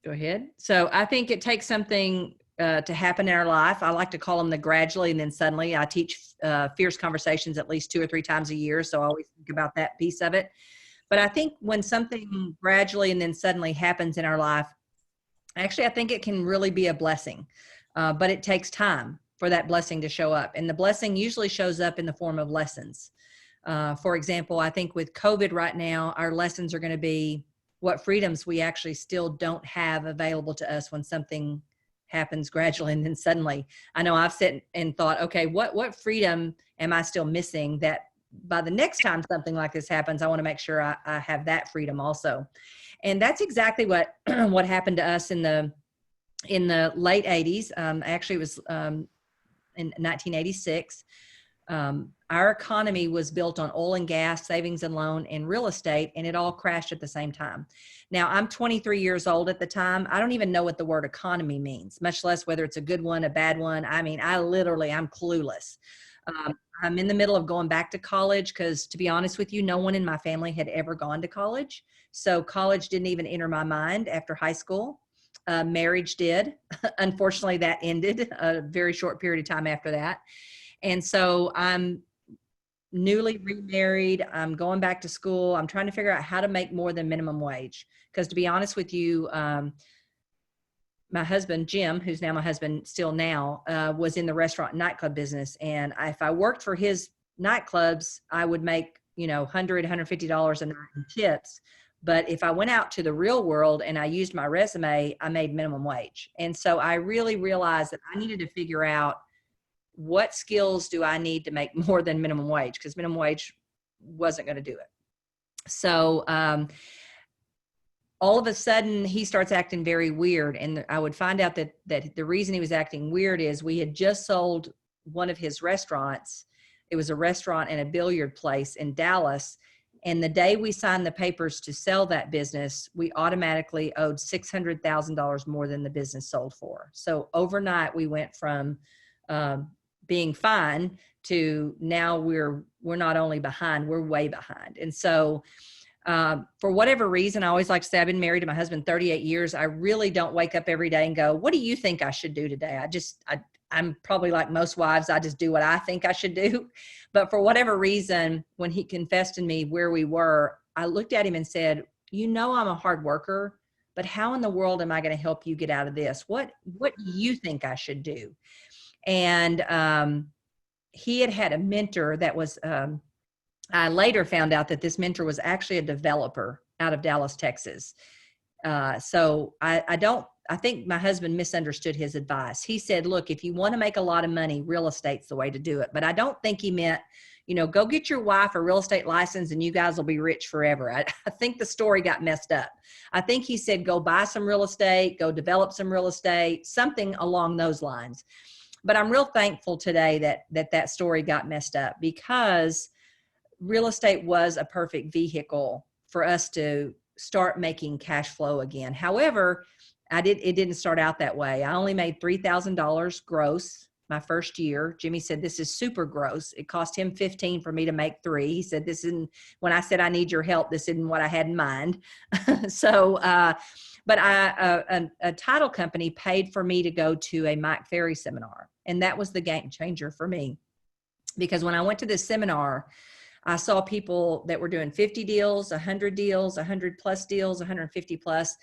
Go ahead. So I think it takes something to happen in our life. I like to call them the gradually and then suddenly. I teach fierce conversations at least 2 or 3 times a year. So I always think about that piece of it. But I think when something gradually and then suddenly happens in our life, actually, I think it can really be a blessing. But it takes time for that blessing to show up. And the blessing usually shows up in the form of lessons. For example, I think with COVID right now, our lessons are going to be what freedoms we actually still don't have available to us when something happens gradually and then suddenly. I know I've sat and thought, okay, what freedom am I still missing that by the next time something like this happens, I want to make sure I have that freedom also. And that's exactly what what happened to us in the late 80s. Actually, it was in 1986. Our economy was built on oil and gas, savings and loan, and real estate, and it all crashed at the same time. Now, I'm 23 years old at the time. I don't even know what the word economy means, much less whether it's a good one, a bad one. I mean, I'm clueless. I'm in the middle of going back to college because, to be honest with you, no one in my family had ever gone to college. So college didn't even enter my mind after high school. Marriage did. Unfortunately, that ended a very short period of time after that. And so I'm newly remarried. I'm going back to school. I'm trying to figure out how to make more than minimum wage. Because to be honest with you, my husband, Jim, who's now my husband still now, was in the restaurant and nightclub business. And if I worked for his nightclubs, I would make, $100, $150 a night in tips. But if I went out to the real world and I used my resume, I made minimum wage. And so I really realized that I needed to figure out what skills do I need to make more than minimum wage, because minimum wage wasn't going to do it. So all of a sudden he starts acting very weird. And I would find out that the reason he was acting weird is we had just sold one of his restaurants. It was a restaurant and a billiard place in Dallas. And the day we signed the papers to sell that business, we automatically owed $600,000 more than the business sold for. So overnight we went from being fine to now we're not only behind, we're way behind. And so for whatever reason, I always like to say I've been married to my husband 38 years. I really don't wake up every day and go, what do you think I should do today? I'm probably like most wives. I just do what I think I should do. But for whatever reason, when he confessed to me where we were, I looked at him and said, I'm a hard worker, but how in the world am I going to help you get out of this? What do you think I should do? And he had a mentor that was, I later found out that this mentor was actually a developer out of Dallas, Texas. So I think my husband misunderstood his advice. He said, look, if you want to make a lot of money, real estate's the way to do it. But I don't think he meant, go get your wife a real estate license and you guys will be rich forever. I think the story got messed up. I think he said, go buy some real estate, go develop some real estate, something along those lines. But I'm real thankful today that story got messed up, because real estate was a perfect vehicle for us to start making cash flow again. However, it didn't start out that way. I only made $3,000 gross my first year. Jimmy said, this is super gross. It cost him 15 for me to make 3. He said, when I said I need your help, this isn't what I had in mind. So, but a title company paid for me to go to a Mike Ferry seminar. And that was the game changer for me, because when I went to this seminar, I saw people that were doing 50 deals, 100 deals, 100 plus deals, 150 plus,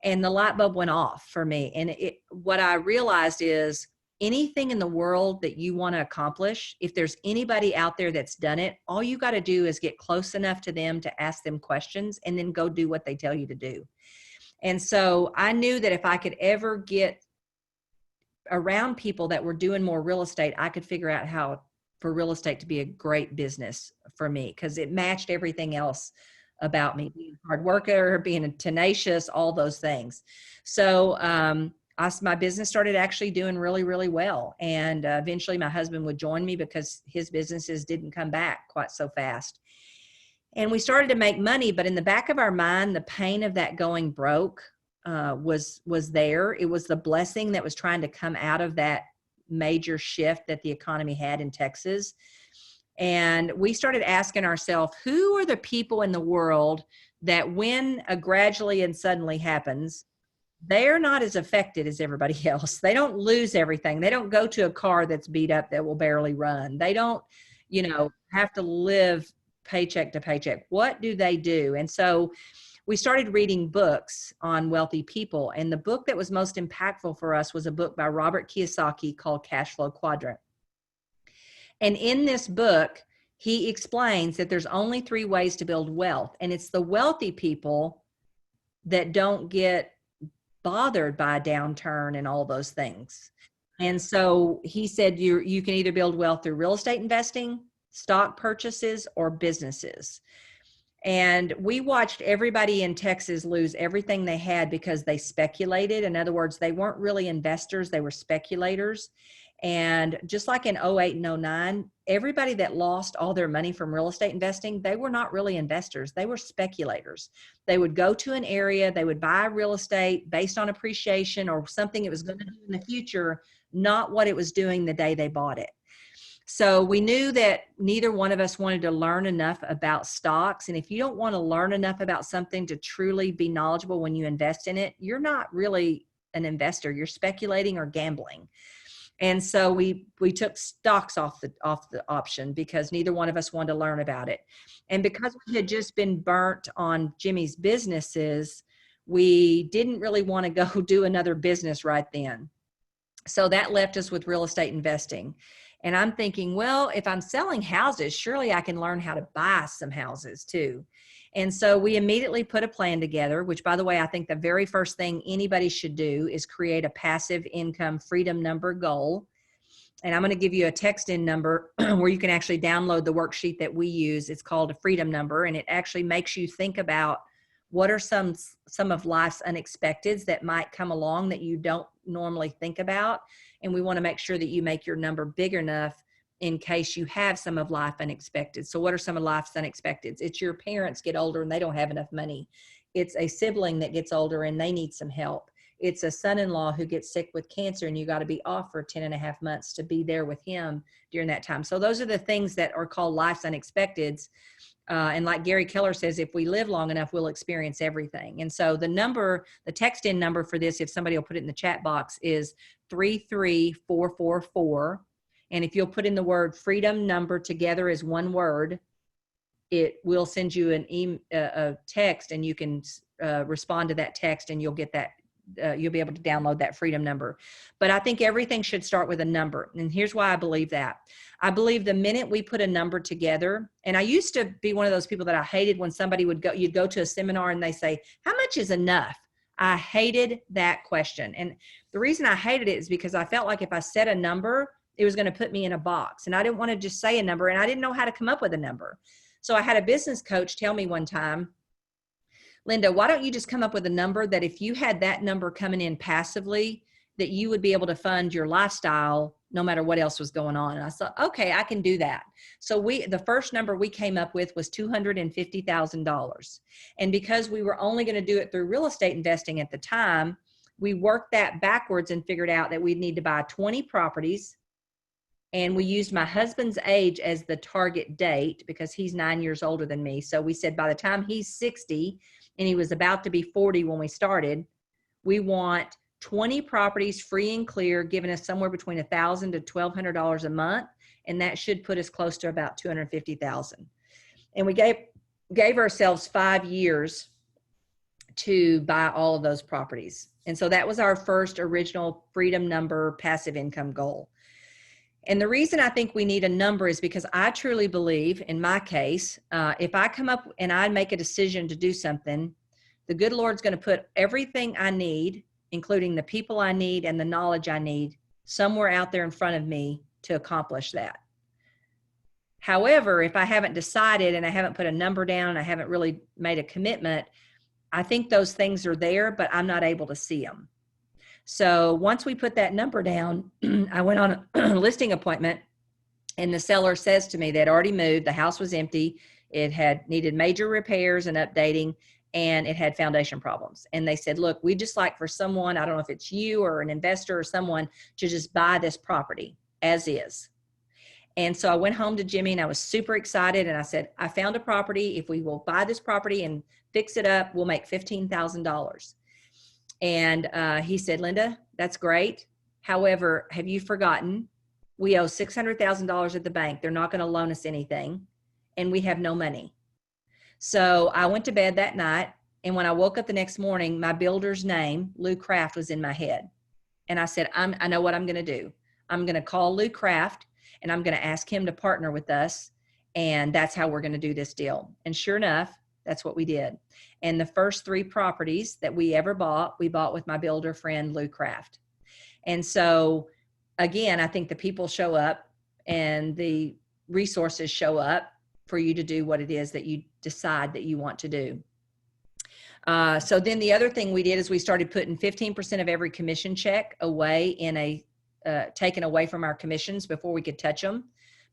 and the light bulb went off for me. And what I realized is anything in the world that you want to accomplish, if there's anybody out there that's done it, all you got to do is get close enough to them to ask them questions and then go do what they tell you to do. And so I knew that if I could ever get around people that were doing more real estate, I could figure out how for real estate to be a great business for me, because it matched everything else about me, being a hard worker, being tenacious, all those things. So my business started actually doing really, really well. And eventually my husband would join me because his businesses didn't come back quite so fast. And we started to make money, but in the back of our mind, the pain of that going broke was there. It was the blessing that was trying to come out of that major shift that the economy had in Texas. And we started asking ourselves, who are the people in the world that when a gradually and suddenly happens, they're not as affected as everybody else. They don't lose everything. They don't go to a car that's beat up that will barely run. They don't, have to live paycheck to paycheck. What do they do? And so we started reading books on wealthy people. And the book that was most impactful for us was a book by Robert Kiyosaki called Cash Flow Quadrant. And in this book, he explains that there's only 3 ways to build wealth. And it's the wealthy people that don't get bothered by a downturn and all those things. And so he said you can either build wealth through real estate investing, stock purchases, or businesses. And we watched everybody in Texas lose everything they had because they speculated. In other words, they weren't really investors, they were speculators. And just like in 08 and 09, everybody that lost all their money from real estate investing, they were not really investors. They were speculators. They would go to an area, they would buy real estate based on appreciation or something it was going to do in the future, not what it was doing the day they bought it. So we knew that neither one of us wanted to learn enough about stocks. And if you don't want to learn enough about something to truly be knowledgeable when you invest in it, you're not really an investor. You're speculating or gambling. And so we took stocks off the option because neither one of us wanted to learn about it. And because we had just been burnt on Jimmy's businesses, we didn't really want to go do another business right then. So that left us with real estate investing. And I'm thinking, well, if I'm selling houses, surely I can learn how to buy some houses too. And so we immediately put a plan together, which, by the way, I think the very first thing anybody should do is create a passive income freedom number goal. And I'm going to give you a text-in number where you can actually download the worksheet that we use. It's called a freedom number, and it actually makes you think about what are some of life's unexpecteds that might come along that you don't normally think about. And we want to make sure that you make your number big enough in case you have some of life unexpected. So what are some of life's unexpecteds? It's your parents get older and they don't have enough money. It's a sibling that gets older and they need some help. It's a son-in-law who gets sick with cancer and you got to be off for 10 and a half months to be there with him during that time. So those are the things that are called life's unexpecteds. And like Gary Keller says, if we live long enough, we'll experience everything. And so the text-in number for this, if somebody will put it in the chat box, is 33444. And if you'll put in the word freedom number together as one word, it will send you a text, and you can respond to that text, and you'll get that. You'll be able to download that freedom number. But I think everything should start with a number. And here's why I believe that. I believe the minute we put a number together, and I used to be one of those people that I hated when somebody you'd go to a seminar and they say, how much is enough? I hated that question. And the reason I hated it is because I felt like if I said a number, it was going to put me in a box. And I didn't want to just say a number, and I didn't know how to come up with a number. So I had a business coach tell me one time, Linda, why don't you just come up with a number that if you had that number coming in passively, that you would be able to fund your lifestyle no matter what else was going on. And I thought, okay, I can do that. So the first number we came up with was $250,000. And because we were only going to do it through real estate investing at the time, we worked that backwards and figured out that we'd need to buy 20 properties. And we used my husband's age as the target date because he's 9 years older than me. So we said by the time he's 60 and he was about to be 40 when we started, we want 20 properties free and clear, giving us somewhere between $1,000 to $1,200 a month. And that should put us close to about $250,000. And we gave ourselves 5 years to buy all of those properties. And so that was our first original freedom number passive income goal. And the reason I think we need a number is because I truly believe, in my case, if I come up and I make a decision to do something, the good Lord's going to put everything I need, including the people I need and the knowledge I need, somewhere out there in front of me to accomplish that. However, if I haven't decided and I haven't put a number down and I haven't really made a commitment, I think those things are there, but I'm not able to see them. So once we put that number down, I went on a listing appointment, and the seller says to me, they'd already moved, the house was empty, it had needed major repairs and updating, and it had foundation problems. And they said, look, we just like for someone, I don't know if it's you or an investor or someone, to just buy this property as is. And so I went home to Jimmy and I was super excited. And I said, I found a property. If we will buy this property and fix it up, we'll make $15,000. And he said, Linda, that's great. However, have you forgotten we owe $600,000 at the bank? They're not going to loan us anything, and we have no money. So I went to bed that night, and when I woke up the next morning, my builder's name, Lou Kraft, was in my head. And I said, I know what I'm going to do. I'm going to call Lou Kraft, and I'm going to ask him to partner with us, and that's how we're going to do this deal. And sure enough, that's what we did. And the first 3 properties that we ever bought, we bought with my builder friend, Lou Kraft. And so, again, I think the people show up and the resources show up for you to do what it is that you decide that you want to do. So then the other thing we did is we started putting 15% of every commission check away in taken away from our commissions before we could touch them,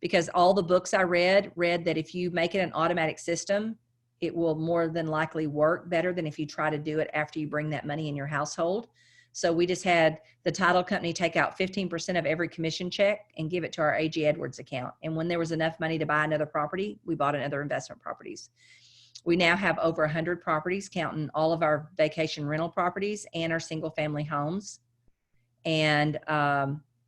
because all the books I read that if you make it an automatic system, it will more than likely work better than if you try to do it after you bring that money in your household. So we just had the title company take out 15% of every commission check and give it to our A.G. Edwards account. And when there was enough money to buy another property, we bought another investment properties. We now have over 100 properties, counting all of our vacation rental properties and our single family homes. And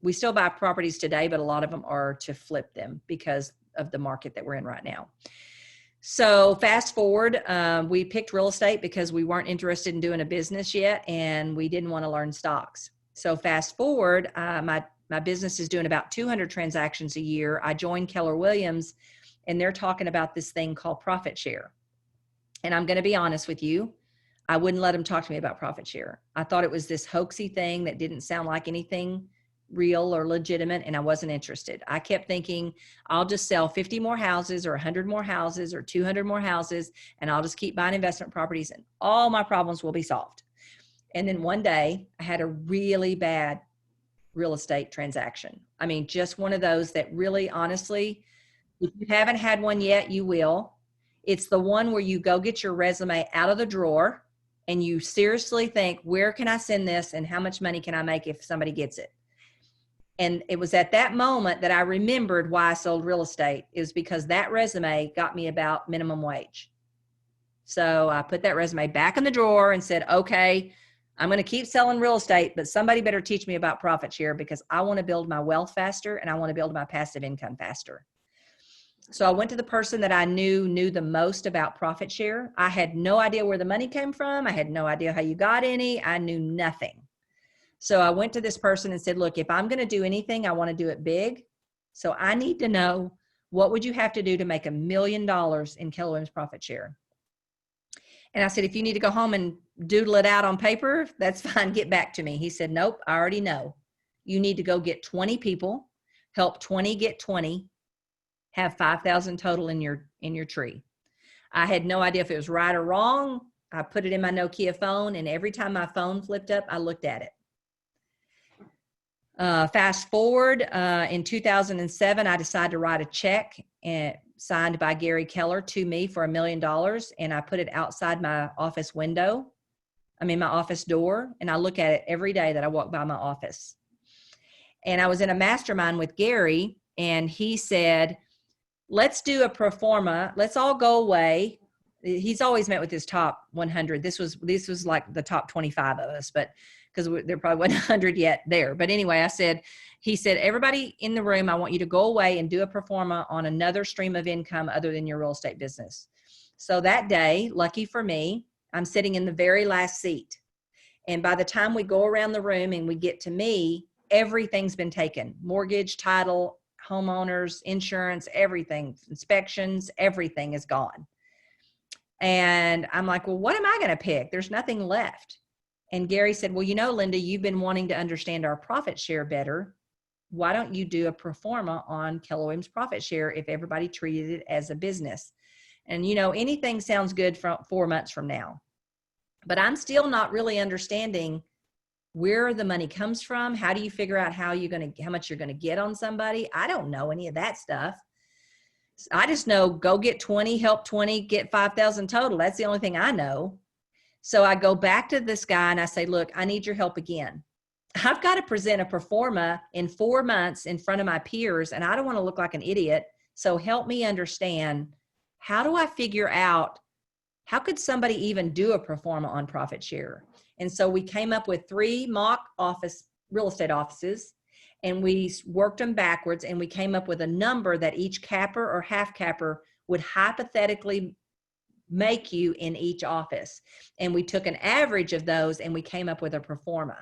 we still buy properties today, but a lot of them are to flip them because of the market that we're in right now. So fast forward, we picked real estate because we weren't interested in doing a business yet, and we didn't want to learn stocks. So fast forward, my business is doing about 200 transactions a year. I joined Keller Williams, and they're talking about this thing called profit share. And I'm going to be honest with you, I wouldn't let them talk to me about profit share. I thought it was this hoaxy thing that didn't sound like anything real or legitimate, and I wasn't interested. I kept thinking, I'll just sell 50 more houses or 100 more houses or 200 more houses, and I'll just keep buying investment properties and all my problems will be solved. And then one day I had a really bad real estate transaction. I mean, just one of those that really, honestly, if you haven't had one yet, you will. It's the one where you go get your resume out of the drawer and you seriously think, where can I send this and how much money can I make if somebody gets it? And it was at that moment that I remembered why I sold real estate. It was because that resume got me about minimum wage. So I put that resume back in the drawer and said, okay, I'm going to keep selling real estate, but somebody better teach me about profit share because I want to build my wealth faster and I want to build my passive income faster. So I went to the person that I knew the most about profit share. I had no idea where the money came from. I had no idea how you got any. I knew nothing. So I went to this person and said, look, if I'm going to do anything, I want to do it big. So I need to know, what would you have to do to make $1 million in Keller Williams profit share? And I said, if you need to go home and doodle it out on paper, that's fine. Get back to me. He said, nope, I already know. You need to go get 20 people, help 20 get 20, have 5,000 total in your tree. I had no idea if it was right or wrong. I put it in my Nokia phone, and every time my phone flipped up, I looked at it. Fast forward, in 2007, I decided to write a check signed by Gary Keller to me for $1 million. And I put it outside my office window. My office door. And I look at it every day that I walk by my office. And I was in a mastermind with Gary, and he said, let's do a pro forma. Let's all go away. He's always met with his top 100. This was like the top 25 of us, but because there probably wasn't 100 yet there. But anyway, he said, everybody in the room, I want you to go away and do a pro forma on another stream of income other than your real estate business. So that day, lucky for me, I'm sitting in the very last seat. And by the time we go around the room and we get to me, everything's been taken. Mortgage, title, homeowners, insurance, everything, inspections, everything is gone. And I'm like, well, what am I going to pick? There's nothing left. And Gary said, well, Linda, you've been wanting to understand our profit share better. Why don't you do a pro forma on Keller Williams profit share if everybody treated it as a business? And, anything sounds good from 4 months from now. But I'm still not really understanding where the money comes from. How do you figure out how much you're going to get on somebody? I don't know any of that stuff. I just know go get 20, help 20, get 5,000 total. That's the only thing I know. So I go back to this guy and I say, look, I need your help again. I've got to present a pro forma in 4 months in front of my peers, and I don't want to look like an idiot. So help me understand, how do I figure out, how could somebody even do a pro forma on profit share? And so we came up with 3 mock real estate offices, and we worked them backwards, and we came up with a number that each capper or half capper would hypothetically make you in each office. And we took an average of those and we came up with a pro forma.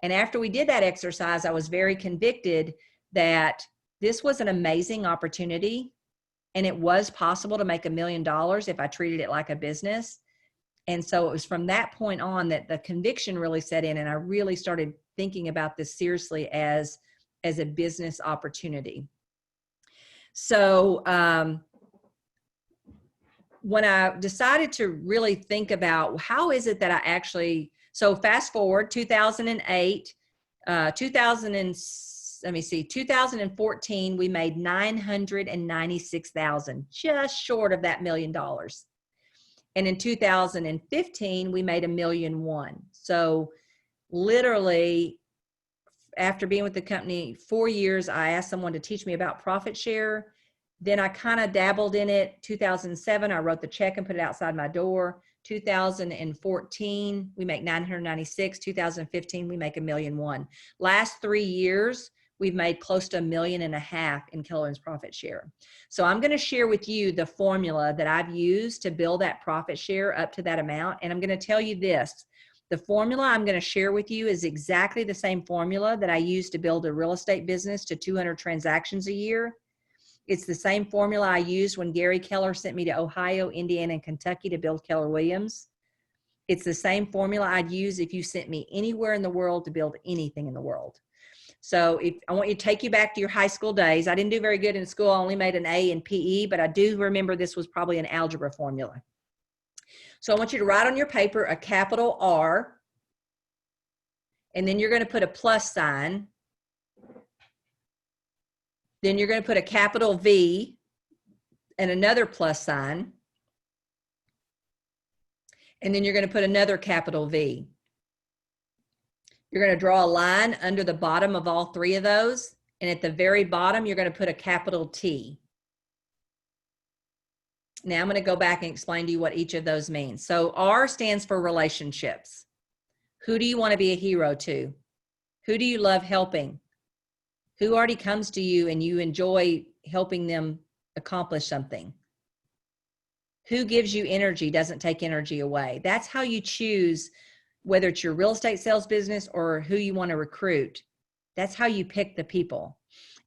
And after we did that exercise, I was very convicted that this was an amazing opportunity, and it was possible to make $1 million if I treated it like a business. And so it was from that point on that the conviction really set in, and I really started thinking about this seriously as a business opportunity. So when I decided to really think about how is it that I actually, so fast forward 2008, 2014, we made $996,000, just short of that $1 million. And in 2015, we made $1.1 million. So literally, after being with the company 4 years, I asked someone to teach me about profit share. Then I kind of dabbled in it. 2007, I wrote the check and put it outside my door. 2014, we make 996. 2015, we make $1.1 million. Last 3 years, we've made close to $1.5 million in Keller Williams profit share. So I'm going to share with you the formula that I've used to build that profit share up to that amount. And I'm going to tell you this, the formula I'm going to share with you is exactly the same formula that I used to build a real estate business to 200 transactions a year. It's the same formula I used when Gary Keller sent me to Ohio, Indiana, and Kentucky to build Keller Williams. It's the same formula I'd use if you sent me anywhere in the world to build anything in the world. So if I want you to take you back to your high school days. I didn't do very good in school. I only made an A in PE, but I do remember this was probably an algebra formula. So I want you to write on your paper a capital R, and then you're going to put a plus sign. Then you're going to put a capital V and another plus sign. And then you're going to put another capital V. You're going to draw a line under the bottom of all 3 of those. And at the very bottom, you're going to put a capital T. Now I'm going to go back and explain to you what each of those means. So R stands for relationships. Who do you want to be a hero to? Who do you love helping? Who already comes to you and you enjoy helping them accomplish something? Who gives you energy, doesn't take energy away? That's how you choose whether it's your real estate sales business or who you want to recruit. That's how you pick the people.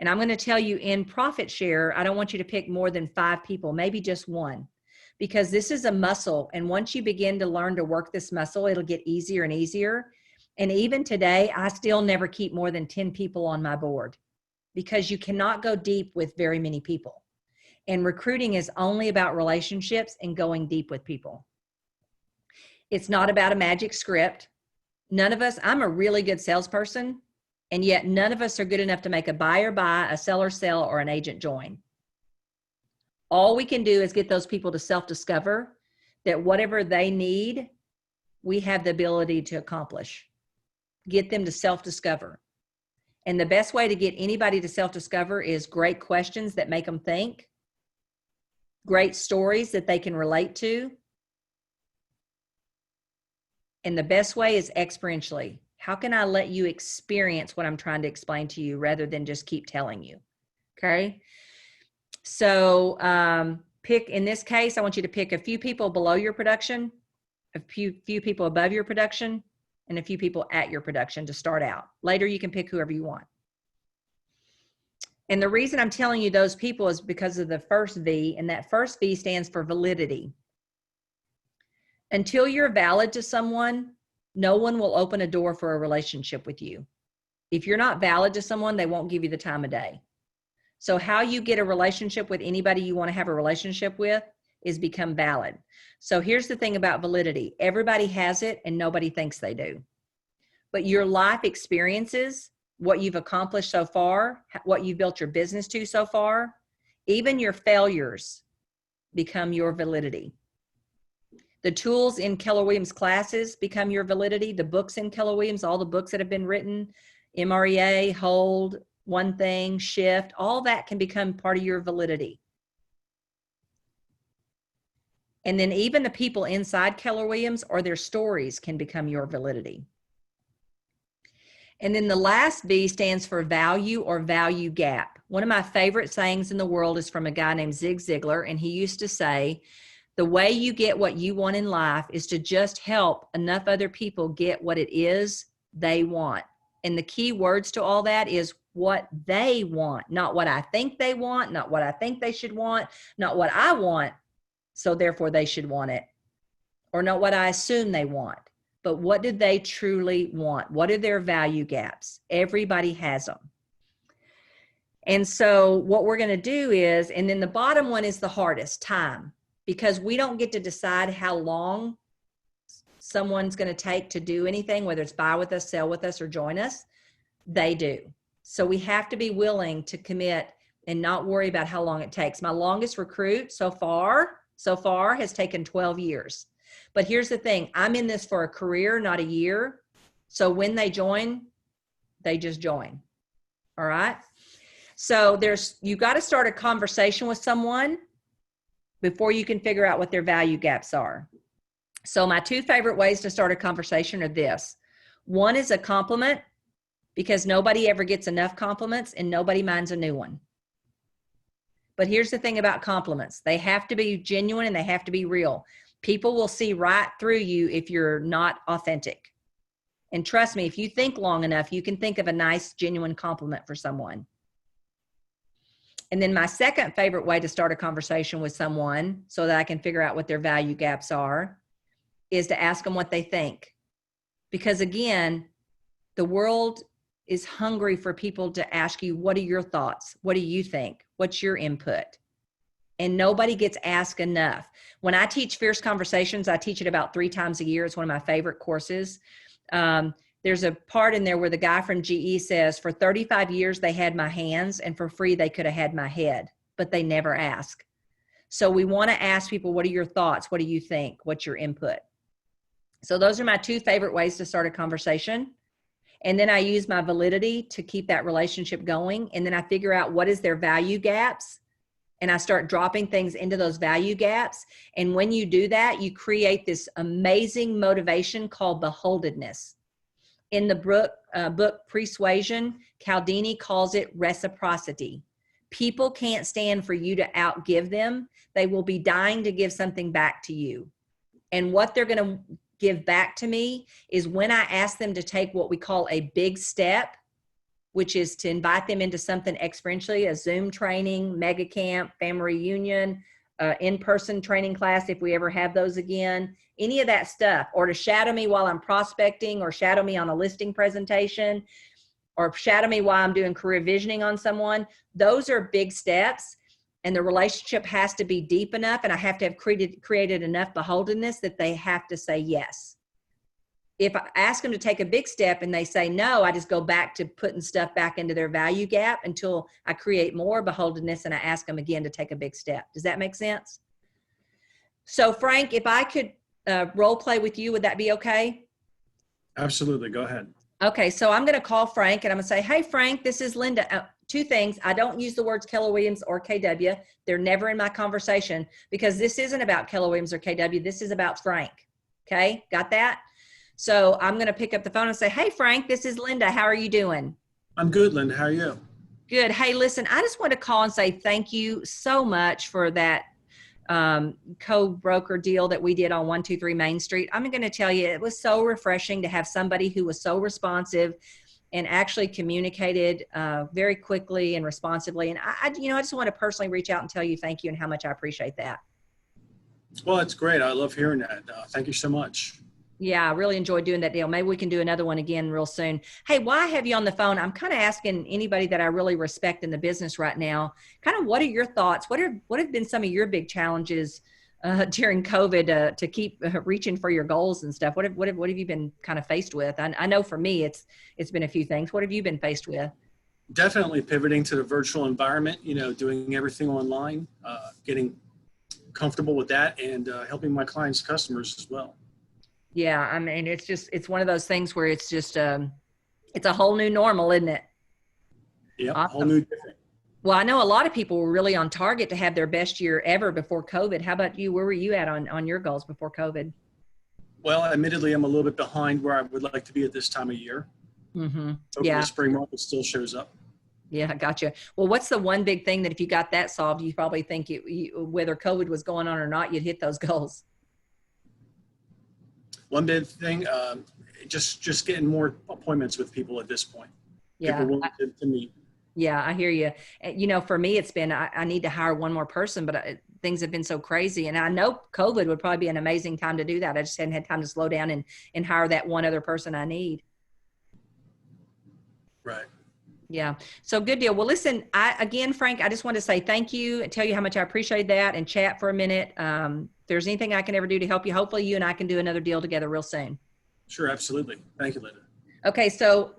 And I'm going to tell you in profit share, I don't want you to pick more than 5 people, maybe just 1, because this is a muscle. And once you begin to learn to work this muscle, it'll get easier and easier. And even today, I still never keep more than 10 people on my board because you cannot go deep with very many people. And recruiting is only about relationships and going deep with people. It's not about a magic script. None of us, I'm a really good salesperson, and yet none of us are good enough to make a buyer buy, a seller sell, or an agent join. All we can do is get those people to self-discover that whatever they need, we have the ability to accomplish. Get them to self-discover. And the best way to get anybody to self-discover is great questions that make them think, great stories that they can relate to. And the best way is experientially. How can I let you experience what I'm trying to explain to you rather than just keep telling you? Okay. So pick, in this case, I want you to pick a few people below your production, a few people above your production, and a few people at your production to start out. Later, you can pick whoever you want. And the reason I'm telling you those people is because of the first V, and that first V stands for validity. Until you're valid to someone, no one will open a door for a relationship with you. If you're not valid to someone, they won't give you the time of day. So how you get a relationship with anybody you want to have a relationship with is become valid. So here's the thing about validity. Everybody has it and nobody thinks they do. But your life experiences, what you've accomplished so far, what you've built your business to so far, even your failures become your validity. The tools in Keller Williams classes become your validity. The books in Keller Williams, all the books that have been written, MREA, Hold, One Thing, Shift, all that can become part of your validity. And then even the people inside Keller Williams or their stories can become your validity. And then the last V stands for value or value gap. One of my favorite sayings in the world is from a guy named Zig Ziglar, and he used to say, the way you get what you want in life is to just help enough other people get what it is they want. And the key words to all that is what they want, not what I think they want, not what I think they should want, not what I want, so therefore they should want it, or not what I assume they want, but what do they truly want? What are their value gaps? Everybody has them. And so what we're going to do is, and then the bottom one is the hardest, time, because we don't get to decide how long someone's going to take to do anything, whether it's buy with us, sell with us, or join us. They do. So we have to be willing to commit and not worry about how long it takes. My longest recruit so far has taken 12 years. But here's the thing, I'm in this for a career, not a year. So when they join, they just join. All right. So you got to start a conversation with someone before you can figure out what their value gaps are. So my two favorite ways to start a conversation are this. One is a compliment, because nobody ever gets enough compliments and nobody minds a new one. But here's the thing about compliments. They have to be genuine and they have to be real. People will see right through you if you're not authentic. And trust me, if you think long enough, you can think of a nice, genuine compliment for someone. And then my second favorite way to start a conversation with someone so that I can figure out what their value gaps are is to ask them what they think. Because again, the world is hungry for people to ask you, what are your thoughts? What do you think? What's your input? And nobody gets asked enough. When I teach Fierce Conversations, I teach it about 3 times a year. It's one of my favorite courses. There's a part in there where the guy from GE says, for 35 years, they had my hands, and for free, they could have had my head, but they never ask. So we want to ask people, what are your thoughts? What do you think? What's your input? So those are my 2 favorite ways to start a conversation. And then I use my validity to keep that relationship going. And then I figure out what is their value gaps. And I start dropping things into those value gaps. And when you do that, you create this amazing motivation called beholdenness. In the book Persuasion, Cialdini calls it reciprocity. People can't stand for you to outgive them. They will be dying to give something back to you. And what they're going to give back to me is when I ask them to take what we call a big step, which is to invite them into something experientially, a Zoom training, mega camp, family reunion, in-person training class, if we ever have those again, any of that stuff, or to shadow me while I'm prospecting, or shadow me on a listing presentation, or shadow me while I'm doing career visioning on someone. Those are big steps. And the relationship has to be deep enough, and I have to have created enough beholdenness that they have to say yes. If I ask them to take a big step and they say no, I just go back to putting stuff back into their value gap until I create more beholdenness and I ask them again to take a big step. Does that make sense? So Frank, if I could role play with you, would that be okay? Absolutely. Go ahead. Okay. So I'm going to call Frank and I'm going to say, hey, Frank, this is Linda. 2 things. I don't use the words Keller Williams or KW. They're never in my conversation because this isn't about Keller Williams or KW. This is about Frank. Okay. Got that? So I'm going to pick up the phone and say, hey, Frank, this is Linda. How are you doing? I'm good, Linda. How are you? Good. Hey, listen, I just want to call and say thank you so much for that co-broker deal that we did on 123 Main Street. I'm going to tell you, it was so refreshing to have somebody who was so responsive and actually communicated very quickly and responsively. And I just want to personally reach out and tell you thank you and how much I appreciate that. Well, it's great. I love hearing that. Thank you so much. Yeah, I really enjoyed doing that deal. Maybe we can do another one again real soon. Hey, while I have you on the phone, I'm kind of asking anybody that I really respect in the business right now, kind of what are your thoughts? What have been some of your big challenges during COVID to keep reaching for your goals and stuff? What have you been kind of faced with? I know for me, it's been a few things. What have you been faced with? Definitely pivoting to the virtual environment, doing everything online, getting comfortable with that and helping my clients' customers as well. Yeah, I mean, it's one of those things where it's just, it's a whole new normal, isn't it? Yeah, Awesome. whole new different. Well, I know a lot of people were really on target to have their best year ever before COVID. How about you? Where were you at on your goals before COVID? Well, admittedly, I'm a little bit behind where I would like to be at this time of year. Mm-hmm. Hopefully, Yeah. spring market still shows up. Yeah, gotcha. Well, what's the one big thing that if you got that solved, you probably think whether COVID was going on or not, you'd hit those goals? One big thing, just getting more appointments with people at this point. Yeah. People willing to meet. Yeah, I hear you. You know, for me, it's been, I need to hire one more person, but things have been so crazy. And I know COVID would probably be an amazing time to do that. I just hadn't had time to slow down and hire that one other person I need. Right. Yeah. So good deal. Well, listen, again, Frank, I just want to say thank you and tell you how much I appreciate that and chat for a minute. If there's anything I can ever do to help you, hopefully you and I can do another deal together real soon. Sure. Absolutely. Thank you, Linda. Okay. So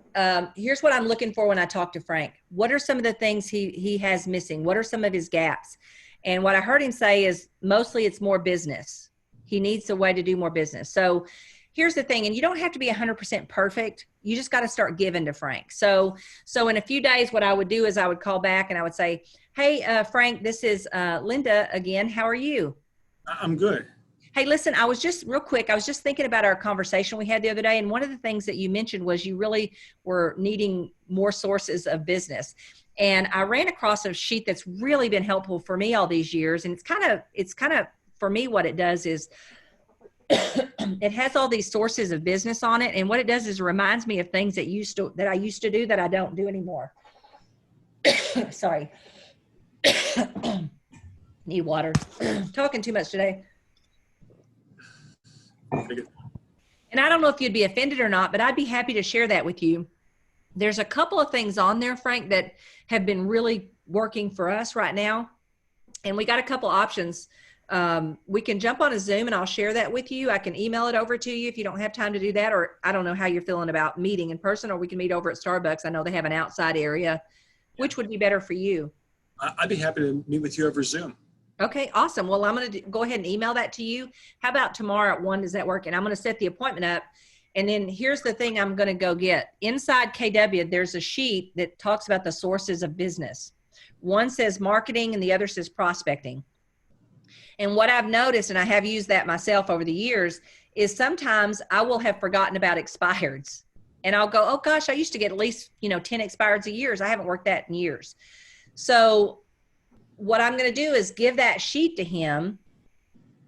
here's what I'm looking for when I talk to Frank. What are some of the things he has missing? What are some of his gaps? And what I heard him say is mostly it's more business. He needs a way to do more business. So here's the thing, and you don't have to be 100% perfect. You just got to start giving to Frank. So in a few days, what I would do is I would call back and I would say, hey, Frank, this is Linda again. How are you? I'm good. Hey, listen, I was just real quick. I was just thinking about our conversation we had the other day. And one of the things that you mentioned was you really were needing more sources of business. And I ran across a sheet that's really been helpful for me all these years. And it's kind of for me, what it does is it has all these sources of business on it. And what it does is it reminds me of things that I used to do that I don't do anymore. Sorry. Need water. Talking too much today. And I don't know if you'd be offended or not, but I'd be happy to share that with you. There's a couple of things on there, Frank, that have been really working for us right now. And we got a couple options. We can jump on a Zoom and I'll share that with you. I can email it over to you if you don't have time to do that, or I don't know how you're feeling about meeting in person, or we can meet over at Starbucks. I know they have an outside area. Which would be better for you? I'd be happy to meet with you over Zoom. Okay, awesome. Well, I'm going to go ahead and email that to you. How about tomorrow at 1? Does that work? And I'm going to set the appointment up. And then here's the thing I'm going to go get. Inside KW, there's a sheet that talks about the sources of business. One says marketing and the other says prospecting. And what I've noticed, and I have used that myself over the years, is sometimes I will have forgotten about expireds. And I'll go, oh gosh, I used to get at least, 10 expireds a year. I haven't worked that in years. So what I'm going to do is give that sheet to him,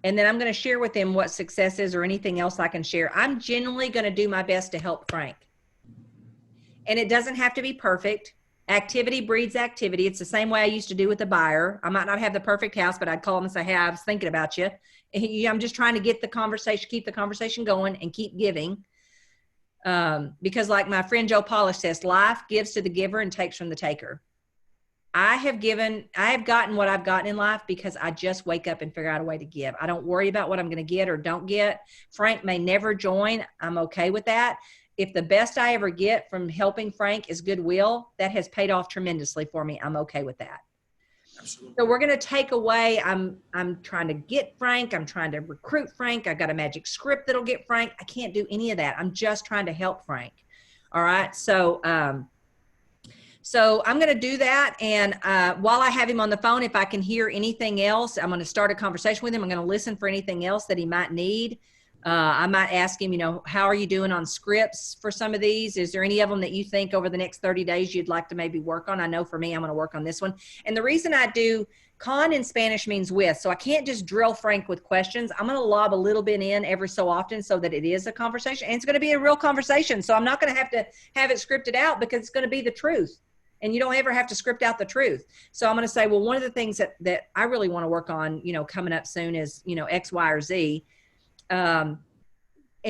and then I'm going to share with him what success is or anything else I can share. I'm genuinely going to do my best to help Frank. And it doesn't have to be perfect. Activity breeds activity. It's the same way I used to do with the buyer. I might not have the perfect house, but I'd call him and say, hey, I was thinking about you. I'm just trying to get the conversation, keep the conversation going and keep giving. Because like my friend Joe Polish says, life gives to the giver and takes from the taker. I have gotten what I've gotten in life because I just wake up and figure out a way to give. I don't worry about what I'm going to get or don't get. Frank may never join. I'm okay with that. If the best I ever get from helping Frank is goodwill, that has paid off tremendously for me. I'm okay with that. Absolutely. So we're going to take away, I'm trying to get Frank. I'm trying to recruit Frank. I got a magic script that'll get Frank. I can't do any of that. I'm just trying to help Frank. All right. So I'm going to do that. And while I have him on the phone, if I can hear anything else, I'm going to start a conversation with him. I'm going to listen for anything else that he might need. I might ask him, how are you doing on scripts for some of these? Is there any of them that you think over the next 30 days you'd like to maybe work on? I know for me, I'm going to work on this one. And the reason I do con in Spanish means with, so I can't just drill Frank with questions. I'm going to lob a little bit in every so often so that it is a conversation, and it's going to be a real conversation. So I'm not going to have it scripted out because it's going to be the truth. And you don't ever have to script out the truth. So I'm going to say, well, one of the things that I really want to work on, coming up soon is, X, Y, or Z. And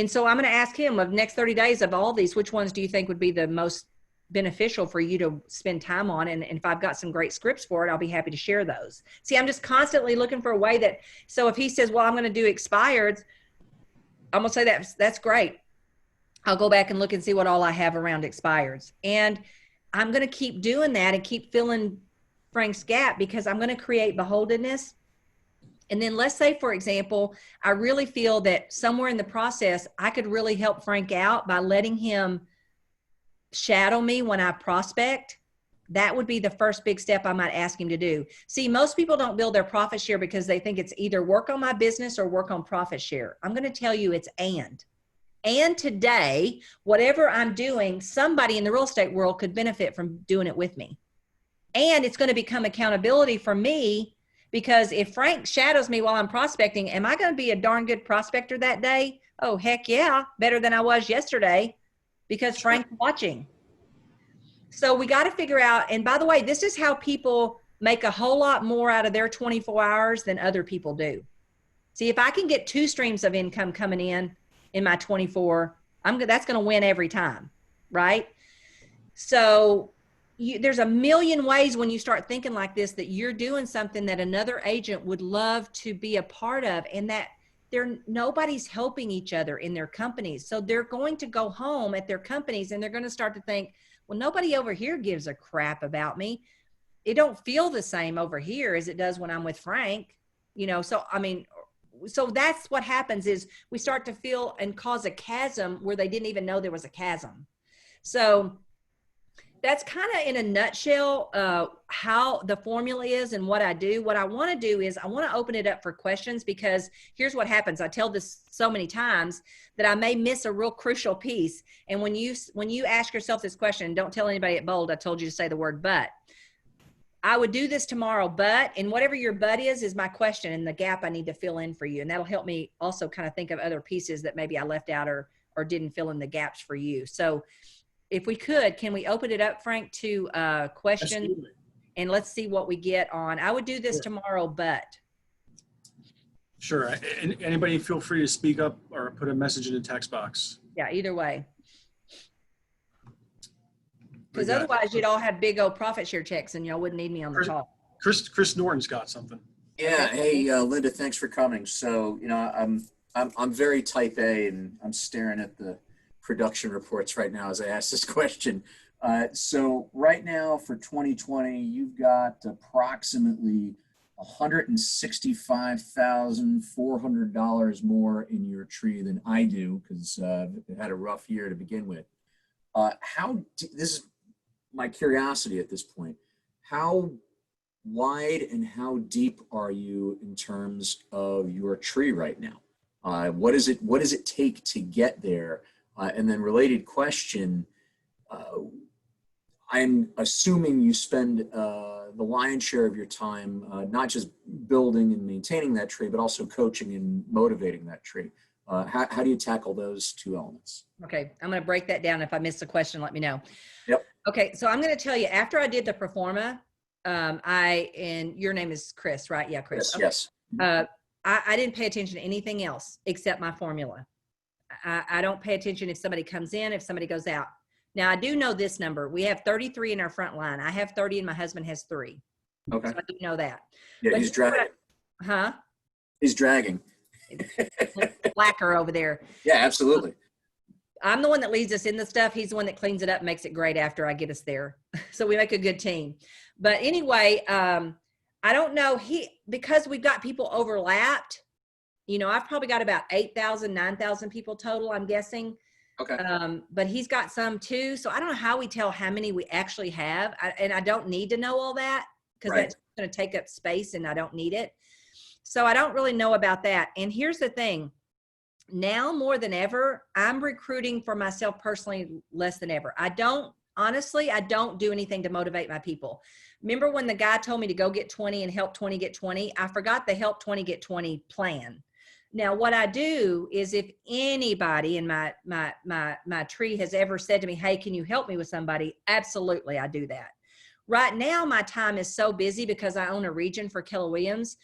so I'm going to ask him of next 30 days of all these, which ones do you think would be the most beneficial for you to spend time on? And if I've got some great scripts for it, I'll be happy to share those. See, I'm just constantly looking for a way that, so if he says, well, I'm going to do expireds, I'm going to say that's great. I'll go back and look and see what all I have around expireds. And I'm going to keep doing that and keep filling Frank's gap because I'm going to create beholdenness. And then let's say, for example, I really feel that somewhere in the process, I could really help Frank out by letting him shadow me when I prospect. That would be the first big step I might ask him to do. See, most people don't build their profit share because they think it's either work on my business or work on profit share. I'm going to tell you it's and. And today, whatever I'm doing, somebody in the real estate world could benefit from doing it with me. And it's going to become accountability for me, because if Frank shadows me while I'm prospecting, am I going to be a darn good prospector that day? Oh, heck yeah. Better than I was yesterday, because Frank's watching. So we got to figure out, and by the way, this is how people make a whole lot more out of their 24 hours than other people do. See, if I can get 2 streams of income coming in my 24, that's going to win every time, right? So there's a million ways when you start thinking like this that you're doing something that another agent would love to be a part of, and that nobody's helping each other in their companies. So they're going to go home at their companies and they're going to start to think, well, nobody over here gives a crap about me. It don't feel the same over here as it does when I'm with Frank, so I mean, so that's what happens is we start to feel and cause a chasm where they didn't even know there was a chasm. So that's kind of in a nutshell how the formula is and what I do. What I want to do is I want to open it up for questions, because here's what happens. I tell this so many times that I may miss a real crucial piece. And when you ask yourself this question, don't tell anybody at Bold I told you to say the word but. I would do this tomorrow, but, and whatever your but is my question and the gap I need to fill in for you. And that'll help me also kind of think of other pieces that maybe I left out or didn't fill in the gaps for you. So if we could, can we open it up, Frank, to questions? Absolutely. And let's see what we get on. I would do this tomorrow, but. Sure. Anybody feel free to speak up or put a message in the text box. Yeah, either way. Because otherwise you'd all have big old profit share checks and y'all wouldn't need me on the call. Chris Norton's got something. Yeah. Hey, Linda, thanks for coming. So, I'm very type A, and I'm staring at the production reports right now as I ask this question. So right now for 2020, you've got approximately $165,400 more in your tree than I do, because I've had a rough year to begin with. This is my curiosity at this point. How wide and how deep are you in terms of your tree right now? What does it take to get there? And then related question, I'm assuming you spend the lion's share of your time not just building and maintaining that tree, but also coaching and motivating that tree. How do you tackle those 2 elements? Okay, I'm going to break that down. If I missed a question, let me know. Yep. Okay, so I'm going to tell you, after I did the Performa, and your name is Chris, right? Yeah, Chris. Yes, okay. Yes. I didn't pay attention to anything else except my formula. I don't pay attention if somebody comes in, if somebody goes out. Now, I do know this number. We have 33 in our front line. I have 30 and my husband has 3. Okay. So I do know that. Yeah, but he's dragging. Huh? He's dragging. Blacker over there. Yeah, absolutely. I'm the one that leads us in the stuff. He's the one that cleans it up and makes it great after I get us there. So we make a good team. But anyway, I don't know. Because we've got people overlapped, I've probably got about 8,000, 9,000 people total, I'm guessing. Okay. But he's got some too. So I don't know how we tell how many we actually have. And I don't need to know all that, because that's going to take up space and I don't need it. So I don't really know about that. And here's the thing. Now more than ever, I'm recruiting for myself personally less than ever. Honestly, I don't do anything to motivate my people. Remember when the guy told me to go get 20 and help 20 get 20? I forgot the help 20 get 20 plan. Now, what I do is if anybody in my tree has ever said to me, hey, can you help me with somebody? Absolutely, I do that. Right now, my time is so busy because I own a region for Keller Williams.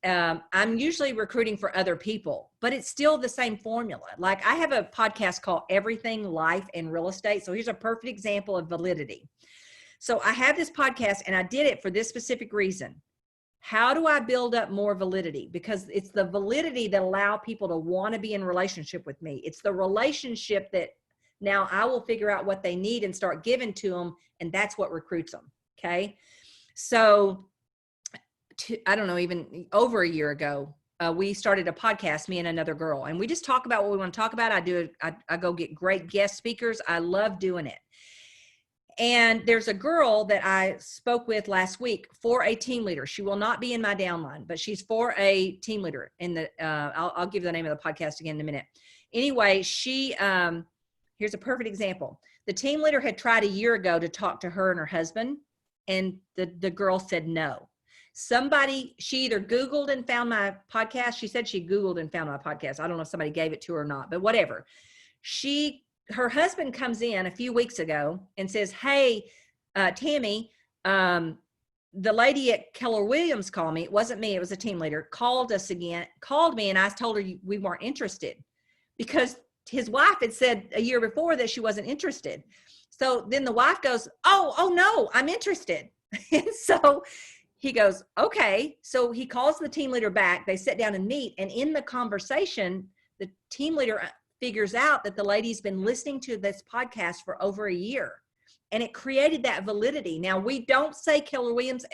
I'm usually recruiting for other people, but it's still the same formula. Like I have a podcast called Everything Life and Real Estate. So here's a perfect example of validity. So I have this podcast and I did it for this specific reason. How do I build up more validity? Because it's the validity that allow people to want to be in relationship with me. It's the relationship that now I will figure out what they need and start giving to them. And that's what recruits them. Okay. So I don't know, even over a year ago, we started a podcast, me and another girl, and we just talk about what we want to talk about. I go get great guest speakers. I love doing it. And there's a girl that I spoke with last week for a team leader. She will not be in my downline, but she's for a team leader. I'll give the name of the podcast again in a minute. Anyway, here's a perfect example. The team leader had tried a year ago to talk to her and her husband, and the girl said no. She either Googled and found my podcast. She said she Googled and found my podcast. I don't know if somebody gave it to her or not, but whatever. Her husband comes in a few weeks ago and says, hey, Tammy, the lady at Keller Williams called me. It wasn't me. It was a team leader. Called me, and I told her we weren't interested because his wife had said a year before that she wasn't interested. So then the wife goes, oh no, I'm interested. And so he goes, okay. So he calls the team leader back. They sit down and meet. And in the conversation, the team leader figures out that the lady's been listening to this podcast for over a year, and it created that validity. Now, we don't say Keller Williams,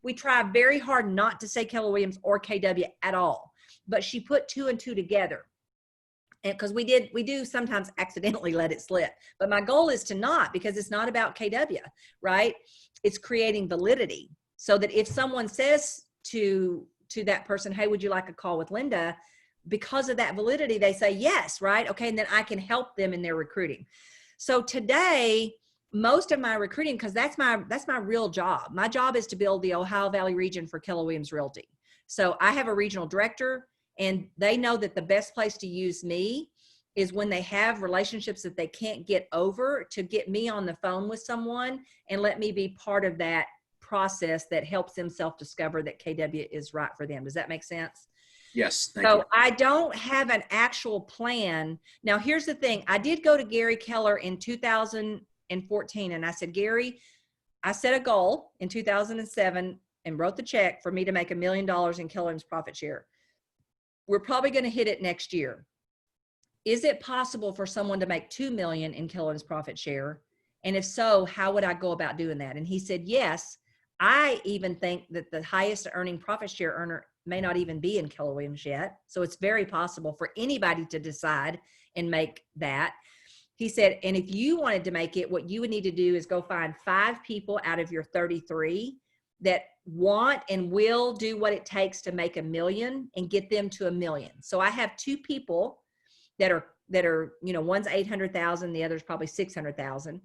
we try very hard not to say Keller Williams or KW at all, but she put two and two together. And because we do sometimes accidentally let it slip, but my goal is to not, because it's not about KW, right? It's creating validity so that if someone says to that person, hey, would you like a call with Linda? Because of that validity, they say yes, right? Okay, and then I can help them in their recruiting. So today, most of my recruiting, because that's my real job. My job is to build the Ohio Valley region for Keller Williams Realty. So I have a regional director, and they know that the best place to use me is when they have relationships that they can't get over, to get me on the phone with someone and let me be part of that process that helps them self-discover that KW is right for them. Does that make sense? Yes, thank you. I don't have an actual plan. Now, here's the thing. I did go to Gary Keller in 2014, and I said, Gary, I set a goal in 2007 and wrote the check for me to make $1 million in Keller Williams profit share. We're probably going to hit it next year. Is it possible for someone to make $2 million in Keller Williams profit share? And if so, how would I go about doing that? And he said, yes. I even think that the highest earning profit share earner may not even be in Keller Williams yet. So it's very possible for anybody to decide and make that. He said, and if you wanted to make it, what you would need to do is go find 5 people out of your 33 that want and will do what it takes to make $1 million and get them to $1 million. So I have 2 people that are, one's 800,000, the other's probably 600,000.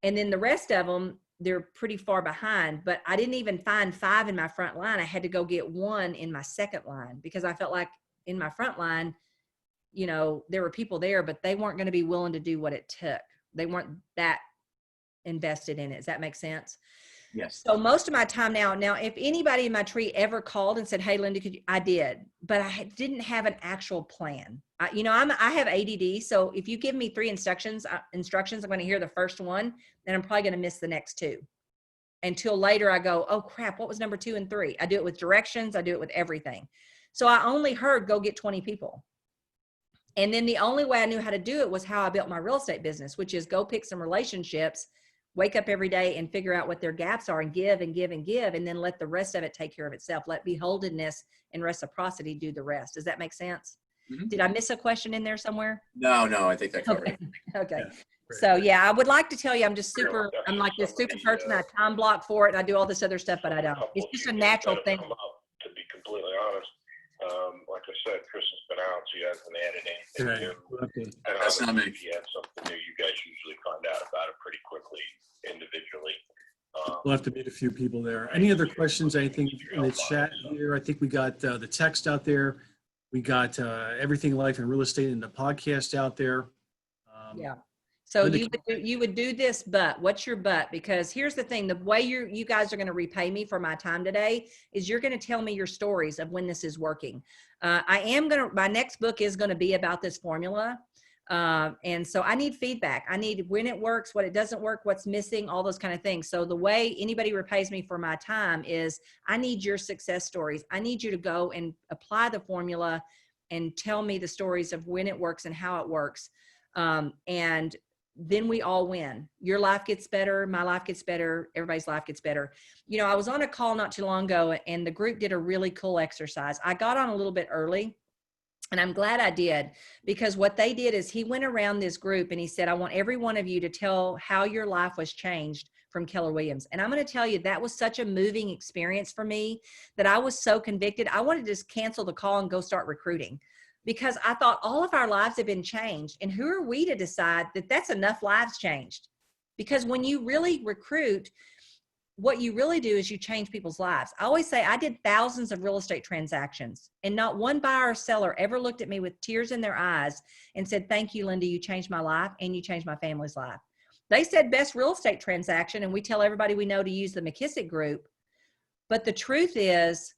And then the rest of them, they're pretty far behind, but I didn't even find 5 in my front line. I had to go get 1 in my second line because I felt like in my front line, there were people there, but they weren't going to be willing to do what it took. They weren't that invested in it. Does that make sense? Yes. So most of my time now, if anybody in my tree ever called and said, hey, Linda, I did, but I didn't have an actual plan. I have ADD. So if you give me 3 instructions, I'm going to hear the first one, then I'm probably going to miss the next 2 until later I go, oh crap, what was number 2 and 3? I do it with directions. I do it with everything. So I only heard go get 20 people. And then the only way I knew how to do it was how I built my real estate business, which is go pick some relationships, wake up every day and figure out what their gaps are and give and give and give, and then let the rest of it take care of itself. Let beholdenness and reciprocity do the rest. Does that make sense? Mm-hmm. Did I miss a question in there somewhere? No, I think that covered it. Okay. Yeah. So yeah, I would like to tell you I'm like this super person. I time block for it and I do all this other stuff, but I don't. It's just a natural thing. To be completely honest, like I said, Chris has been out, so he hasn't added anything new. Okay. And that's not me. If he had something new, you guys usually find out about it pretty quickly individually. We'll have to meet a few people there. Any other questions? Anything in the chat here? I think we got the text out there. We got Everything Life and Real Estate in the podcast out there. Yeah. So you would do this, but what's your but? Because here's the thing, the way you guys are going to repay me for my time today is you're going to tell me your stories of when this is working. My next book is going to be about this formula. And so I need feedback. I need when it works, what it doesn't work, what's missing, all those kind of things. So the way anybody repays me for my time is I need your success stories. I need you to go and apply the formula and tell me the stories of when it works and how it works. And then we all win. Your life gets better. My life gets better. Everybody's life gets better. I was on a call not too long ago and the group did a really cool exercise. I got on a little bit early And I'm glad I did, because what they did is he went around this group and he said, I want every one of you to tell how your life was changed from Keller Williams. And I'm going to tell you, that was such a moving experience for me that I was so convicted. I wanted to just cancel the call and go start recruiting, because I thought all of our lives have been changed. And who are we to decide that that's enough lives changed? Because when you really recruit, what you really do is you change people's lives. I always say I did thousands of real estate transactions, and not one buyer or seller ever looked at me with tears in their eyes and said, thank you, Linda, you changed my life and you changed my family's life. They said best real estate transaction, and we tell everybody we know to use the McKissack group. But the truth is,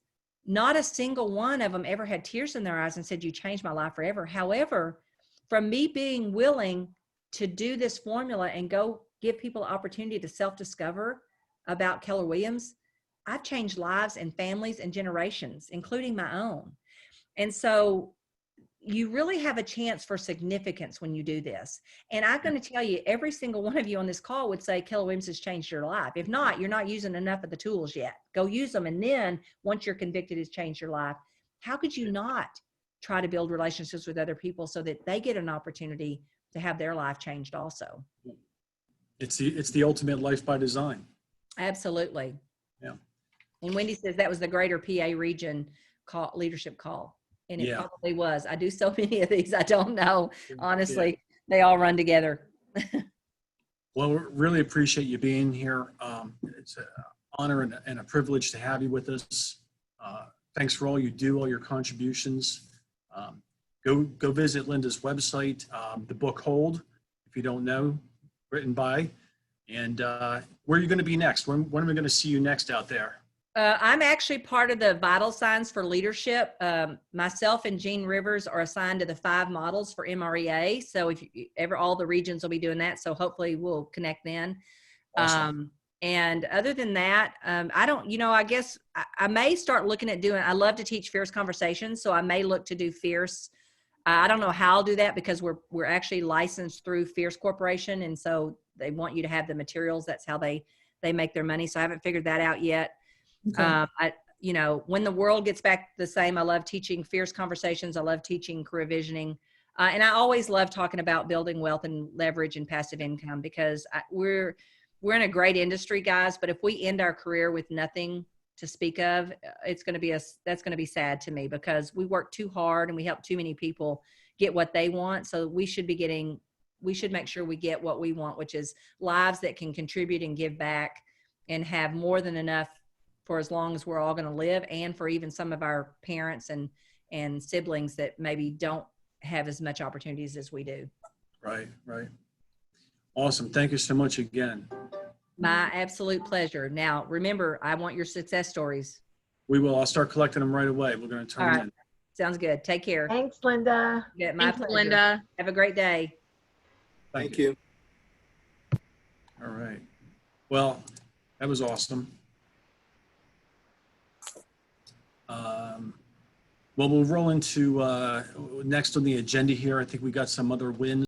not a single one of them ever had tears in their eyes and said, you changed my life forever. However, from me being willing to do this formula and go give people the opportunity to self-discover about Keller Williams, I've changed lives and families and generations, including my own. And so you really have a chance for significance when you do this. And I'm going to tell you, every single one of you on this call would say Keller Williams has changed your life. If not, you're not using enough of the tools yet. Go use them. And then once you're convicted, it's changed your life. How could you not try to build relationships with other people so that they get an opportunity to have their life changed also? It's the ultimate life by design. Absolutely. Yeah. And Wendy says that was the greater PA region leadership call. And it probably was. I do so many of these. I don't know. Honestly, they all run together. Well, we really appreciate you being here. It's an honor and a privilege to have you with us. Thanks for all you do, all your contributions. Go visit Linda's website, the book Hold, if you don't know, written by. And where are you going to be next? When are we going to see you next out there? I'm actually part of the Vital Signs for Leadership. Myself and Jean Rivers are assigned to the 5 models for MREA. So if you ever, all the regions will be doing that. So hopefully we'll connect then. Awesome. And other than that, I don't, I guess I may start looking at I love to teach Fierce Conversations. So I may look to do Fierce. I don't know how I'll do that, because we're actually licensed through Fierce Corporation. And so they want you to have the materials. That's how they make their money. So I haven't figured that out yet. Okay. When the world gets back the same, I love teaching Fierce Conversations. I love teaching career visioning. And I always love talking about building wealth and leverage and passive income, because we're in a great industry, guys. But if we end our career with nothing to speak of, that's going to be sad to me, because we work too hard and we help too many people get what they want. So we should make sure we get what we want, which is lives that can contribute and give back and have more than enough for as long as we're all going to live, and for even some of our parents and siblings that maybe don't have as much opportunities as we do. Right. Awesome. Thank you so much again. My absolute pleasure. Now, remember, I want your success stories. We will. I'll start collecting them right away. We're going to turn them in. Sounds good. Take care. Thanks, Linda. Yeah, my Thanks, pleasure. Linda. Have a great day. Thank you. All right. Well, that was awesome. Well, we'll roll into next on the agenda here. I think we got some other wins.